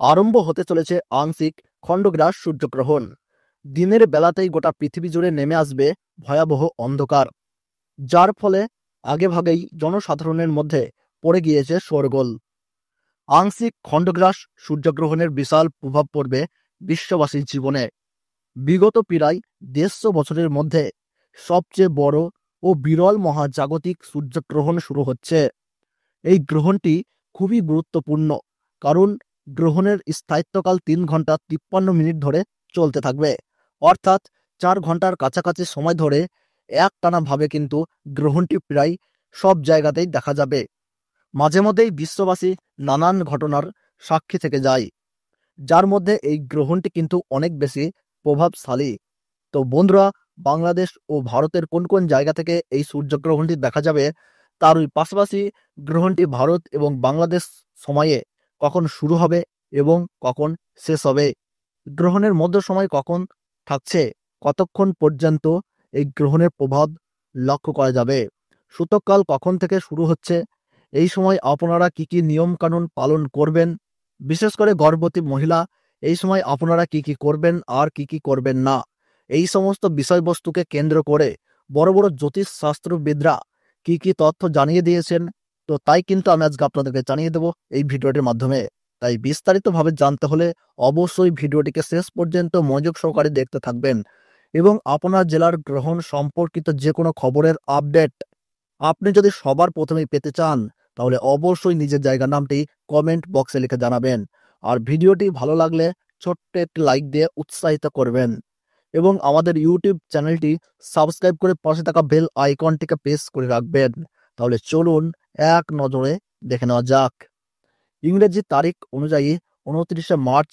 আরম্ভ হতে চলেছে আংশিক খণ্ডগ্রাস সূর্যগ্রহণ। দিনের বেলাতেই গোটা পৃথিবী জুড়ে নেমে আসবে ভয়াবহ অন্ধকার, যার ফলে আগেভাগেই জনসাধারণের মধ্যে পড়ে গিয়েছে শোরগোল। আংশিক খণ্ডগ্রাস সূর্যগ্রহণের বিশাল প্রভাব পড়বে বিশ্ববাসীর জীবনে। বিগত প্রায় 150 বছরের মধ্যে সবচেয়ে বড় ও বিরল মহাজাগতিক সূর্যগ্রহণ শুরু হচ্ছে। এই গ্রহণটি খুবই গুরুত্বপূর্ণ, কারণ গ্রহণের স্থায়িত্বকাল 3 ঘন্টা 53 মিনিট ধরে চলতে থাকবে। অর্থাৎ 4 ঘন্টার কাছাকাছি সময় ধরে একটানাভাবে কিন্তু গ্রহণটি প্রায় সব জায়গাতেই দেখা যাবে। মাঝে মধ্যেই বিশ্ববাসী নানান ঘটনার সাক্ষী থেকে যায়, যার মধ্যে এই গ্রহণটি কিন্তু অনেক বেশি প্রভাবশালী। তো বন্ধুরা, বাংলাদেশ ও ভারতের কোন কোন জায়গা থেকে এই সূর্যগ্রহণটি দেখা যাবে, তার ওই পাশাপাশি গ্রহণটি ভারত এবং বাংলাদেশ সময়ে কখন শুরু হবে এবং কখন শেষ হবে, গ্রহণের মধ্য সময় কখন থাকছে, কতক্ষণ পর্যন্ত এই গ্রহণের প্রভাব লক্ষ্য করা যাবে, সূতককাল কখন থেকে শুরু হচ্ছে, এই সময় আপনারা কি কি নিয়মকানুন পালন করবেন, বিশেষ করে গর্ভবতী মহিলা এই সময় আপনারা কি কি করবেন আর কি কি করবেন না, এই সমস্ত বিষয়বস্তুকে কেন্দ্র করে বড় বড় জ্যোতিষ শাস্ত্রবিদরা কি কি তথ্য জানিয়ে দিয়েছেন। তো তাই কিন্তু আমি আজকে আপনাদেরকে জানিয়ে দেব এই ভিডিওটির মাধ্যমে। তাই বিস্তারিতভাবে জানতে হলে অবশ্যই ভিডিওটিকে শেষ পর্যন্ত মনোযোগ সহকারে দেখতে থাকবেন, এবং আপনার জেলার গ্রহণ সম্পর্কিত যে কোনো খবরের আপডেট আপনি যদি সবার প্রথমেই পেতে চান, তাহলে অবশ্যই নিজের জায়গার নামটি কমেন্ট বক্সে লিখে জানাবেন। আর ভিডিওটি ভালো লাগলে ছোট্ট একটি লাইক দিয়ে উৎসাহিত করবেন, এবং আমাদের ইউটিউব চ্যানেলটি সাবস্ক্রাইব করে পাশে থাকা বেল আইকনটিকে প্রেস করে রাখবেন। তাহলে চলুন এক নজরে দেখে নেওয়া যাক। ইংরেজি তারিখ অনুযায়ী 29শে মার্চ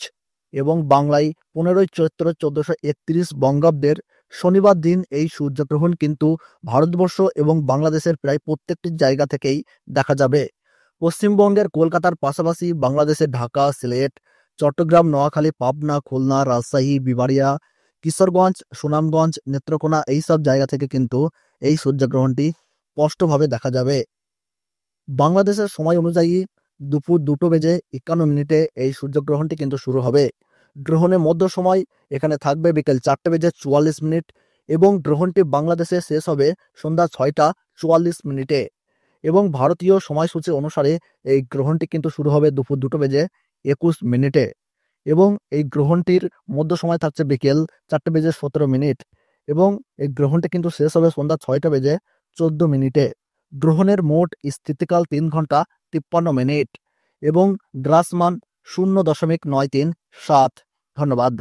এবং বাংলায় 15ই চৈত্র 1431 বঙ্গাব্দের শনিবার দিন এই সূর্যগ্রহণ কিন্তু ভারতবর্ষ এবং বাংলাদেশের প্রায় প্রত্যেকটি জায়গা থেকেই দেখা যাবে। পশ্চিমবঙ্গের কলকাতার পাশাপাশি বাংলাদেশের ঢাকা, সিলেট, চট্টগ্রাম, নোয়াখালী, পাবনা, খুলনা, রাজশাহী, বিবাড়িয়া, কিশোরগঞ্জ, সুনামগঞ্জ, নেত্রকোনা এইসব জায়গা থেকে কিন্তু এই সূর্যগ্রহণটি স্পষ্টভাবে দেখা যাবে। বাংলাদেশের সময় অনুযায়ী দুপুর 2:51 এই সূর্যগ্রহণটি কিন্তু শুরু হবে। গ্রহণের মধ্য সময় এখানে থাকবে বিকেল 4:44 এবং গ্রহণটি বাংলাদেশে শেষ হবে সন্ধ্যা 6:44 এবং ভারতীয় সময়সূচি অনুসারে এই গ্রহণটি কিন্তু শুরু হবে দুপুর 2:21 এবং এই গ্রহণটির মধ্য সময় থাকছে বিকেল 4:17 এবং এই গ্রহণটি কিন্তু শেষ হবে সন্ধ্যা 6:14 গ্রহণের মোট স্থিতিকাল 3 ঘন্টা 53 মিনিট এবং গ্রাসমান 0.937। ধন্যবাদ।